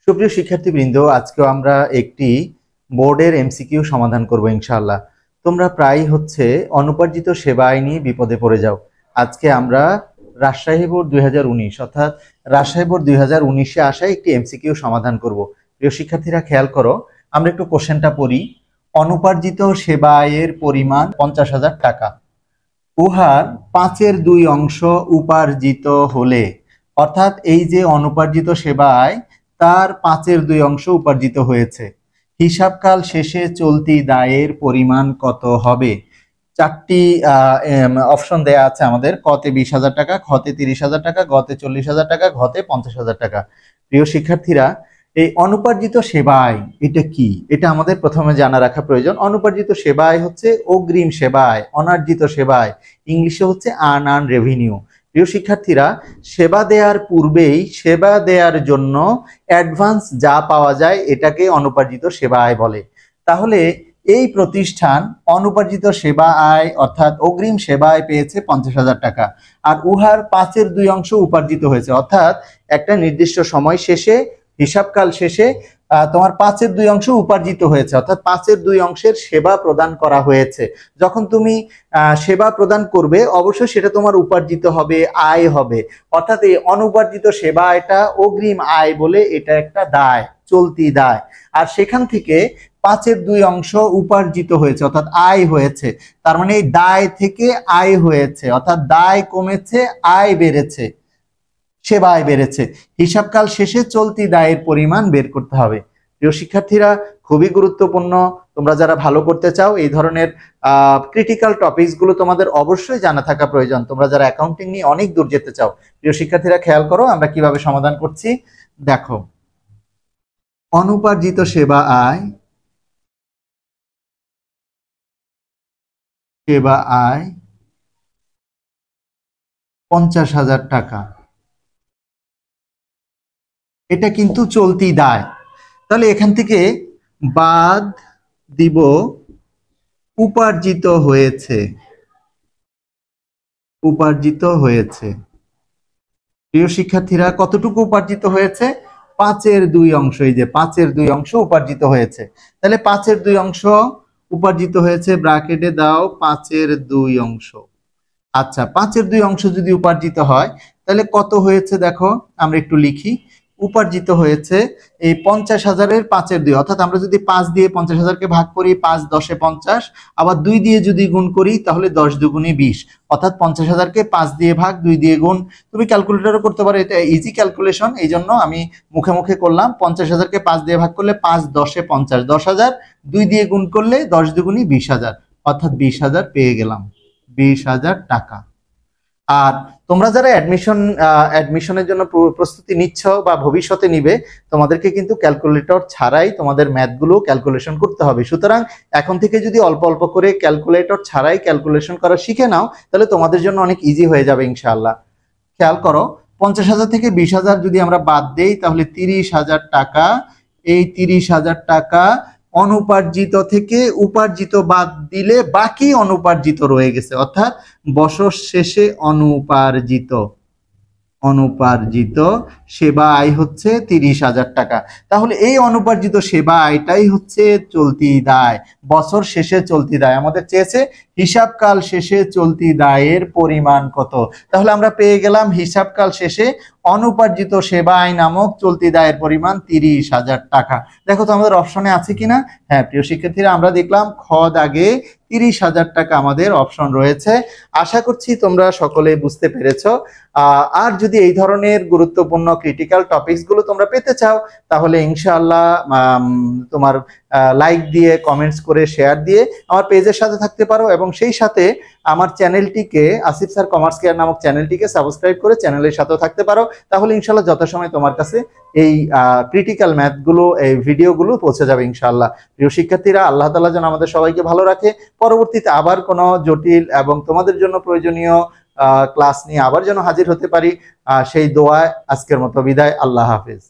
সুপ্রিয় শিক্ষার্থীবৃন্দ, আজকে আমরা একটি বোর্ডের এমসিকিউ সমাধান করব ইনশাআল্লাহ। তোমরা প্রায় অনুপার্জিত সেবা আইনি বিপদে পড়ে যাও। আজকে আমরা রাজশাহী বোর্ড 2019 অর্থাৎ রাজশাহী বোর্ড 2019-এ আসা একটি এমসিকিউ সমাধান করব। প্রিয় শিক্ষার্থীরা খেয়াল করো, আমরা একটু কোশ্চেনটা পড়ি। অনুপার্জিত সেবা আয়ের পরিমাণ 50,000 টাকা, উহার 5-এর 2 অংশ উপার্জিত হলে, অর্থাৎ এই যে অনুপার্জিত সেবা আয় তার 5-এর 2 অংশ উপার্জিত হয়েছে, হিসাবকাল শেষে চলতি দায়ের পরিমাণ কত হবে? 4টি অপশন দেয়া আছে আমাদের। কতে 20,000 টাকা, খতে 30,000 টাকা, গতে 40,000 টাকা, ঘতে 50,000 টাকা। প্রিয় শিক্ষার্থীরা, এই অনুপার্জিত সেবা আয় এটা কি, এটা আমাদের প্রথমে জানা রাখা প্রয়োজন। অনুপার্জিত সেবা আয় হচ্ছে অগ্রিম সেবা আয়, অনার্জিত সেবা আয়, ইংলিশে হচ্ছে আনআর্ন রেভিনিউ। প্রিয় শিক্ষার্থীরা, সেবা দেওয়ার পূর্বেই সেবা দেওয়ার জন্য অ্যাডভান্স যা পাওয়া যায় এটাকে অনুপার্জিত সেবা আয় বলে। তাহলে এই প্রতিষ্ঠান অনুপার্জিত সেবা আয় অর্থাৎ অগ্রিম সেবা আয় পেয়েছে 50,000 টাকা, আর উহার 5-এর 2 অংশ উপার্জিত হয়েছে, অর্থাৎ একটা নির্দিষ্ট সময় শেষে, হিসাবকাল শেষে তোমার 5-এর 2 অংশ উপার্জিত হয়েছে, অর্থাৎ 5-এর 2 অংশের সেবা প্রদান করা হয়েছে। যখন তুমি সেবা প্রদান করবে অবশ্যই সেটা তোমার উপার্জিত হবে, আয় হবে। অর্থাৎ এই অনুপার্জিত সেবা আয়টা অগ্রিম আয় বলে এটা একটা দায়, চলতি দায়। আর সেখান থেকে 5-এর 2 অংশ উপার্জিত হয়েছে অর্থাৎ আয় হয়েছে, তার মানে এই দায় থেকে আয় হয়েছে, অর্থাৎ দায় কমেছে, আয় বেড়েছে, সেবা আয় বেড়েছে। হিসাবকাল শেষে চলতি দায়ের পরিমাণ বের করতে হবে। প্রিয় শিক্ষার্থীরা, খুবই গুরুত্বপূর্ণ। তোমরা যারা ভালো করতে চাও এই ধরনের ক্রিটিক্যাল টপিকস গুলো তোমাদের অবশ্যই জানা থাকা প্রয়োজন। তোমরা যারা অ্যাকাউন্টিং নিয়ে অনেক দূর যেতে চাও, প্রিয় শিক্ষার্থীরা খেয়াল করো আমরা কিভাবে সমাধান করছি। দেখো, অনুপার্জিত সেবা আয়, সেবা আয় 50,000 টাকা, এটা কিন্তু চলতি দায়। তাহলে এখান থেকে বাদ দিব উপার্জিত হয়েছে, উপার্জিত হয়েছে। প্রিয় শিক্ষার্থীরা, কতটুকু উপার্জিত হয়েছে? 5-এর 2 অংশ। এই যে 5-এর 2 অংশ উপার্জিত হয়েছে। তাহলে 5-এর 2 অংশ উপার্জিত হয়েছে, ব্র্যাকেটে দাও 5-এর 2 অংশ। আচ্ছা, 5-এর 2 অংশ যদি উপার্জিত হয় তাহলে কত হয়েছে দেখো, আমরা একটু লিখি। উপার্জিত হয়েছে এই 50,000-এর 5-এর 2, অর্থাৎ আমরা যদি 5 দিয়ে 50,000-কে ভাগ করি, 5 10-এ 50, আবার 2 দিয়ে যদি গুণ করি তাহলে 10 দুগুণে 20, অর্থাৎ 50,000-কে 5 দিয়ে ভাগ, 2 দিয়ে গুণ। তুমি ক্যালকুলেটরও করতে পারো, এটা ইজি ক্যালকুলেশন, এই জন্য আমি মুখে মুখে করলাম। 50,000-কে 5 দিয়ে ভাগ করলে 5 10-এ 50, 10,000, 2 দিয়ে গুণ করলে 10 দুগুণে 20,000, অর্থাৎ 20,000 পেয়ে গেলাম, 20,000 টাকা। আর তোমরা যারা অ্যাডমিশনের জন্য প্রস্তুতি নিচ্ছ বা ভবিষ্যতে নিবে, তোমাদেরকে কিন্তু ক্যালকুলেটর ছাড়াই তোমাদের ম্যাথগুলো ক্যালকুলেশন করতে হবে। সুতরাং এখন থেকে যদি অল্প অল্প করে ক্যালকুলেটর ছাড়াই ক্যালকুলেশন করা শিখে নাও তাহলে তোমাদের জন্য অনেক ইজি হয়ে যাবে ইনশাআল্লাহ। খেয়াল করো, 50,000 থেকে 20,000 যদি আমরা বাদ দেই তাহলে 30,000 টাকা। এই 30,000 টাকা অনুপার্জিত থেকে উপার্জিত বাদ দিলে বাকি অনুপার্জিত রয়ে গেছে, অর্থাৎ বছর শেষে অনুপার্জিত, অনুপার্জিত সেবা আয় হচ্ছে 30,000 টাকা। তাহলে এই অনুপার্জিত সেবা আয়টাই হচ্ছে চলতি দায়, বছর শেষে চলতি দায়। আমাদের চেয়েছে হিসাবকাল শেষে চলতি দায়ের পরিমাণ কত। তাহলে আমরা পেয়ে গেলাম হিসাবকাল শেষে অনুপার্জিত সেবা আয় নামক চলতি দায়ের পরিমাণ 30,000 টাকা। দেখো তো আমাদের অপশনে আছে কিনা। হ্যাঁ প্রিয় শিক্ষার্থীরা, আমরা দেখলাম খ দাগে 30,000 টাকা আমাদের অপশন রয়েছে। আশা করছি তোমরা সকলে বুঝতে পেরেছো। আর যদি এই ধরনের গুরুত্বপূর্ণ ক্রিটিক্যাল টপিকস গুলো তোমরা পেতে চাও তাহলে ইনশাআল্লাহ তোমার লাইক দিয়ে, কমেন্টস করে, শেয়ার দিয়ে আমার পেজের সাথে থাকতে পারো, এবং সেই সাথে আমার চ্যানেলটিকে, আসিফ স্যার কমার্স কেয়ার নামক চ্যানেলটিকে সাবস্ক্রাইব করে চ্যানেলের সাথেও থাকতে পারো। তাহলে ইনশাআল্লাহ যথাসময় তোমার কাছে এই ক্রিটিক্যাল ম্যাথগুলো, এই ভিডিওগুলো পৌঁছে যাবে ইনশাআল্লাহ। প্রিয় শিক্ষার্থীরা, আল্লাহ তাআলা যেন আমাদের সবাইকে ভালো রাখে। পরবর্তীতে আবার কোনো জটিল এবং তোমাদের জন্য প্রয়োজনীয় ক্লাস নিয়ে আবার যেন হাজির হতে পারি, সেই দোয়ায় আজকের মতো বিদায়। আল্লাহ হাফেজ।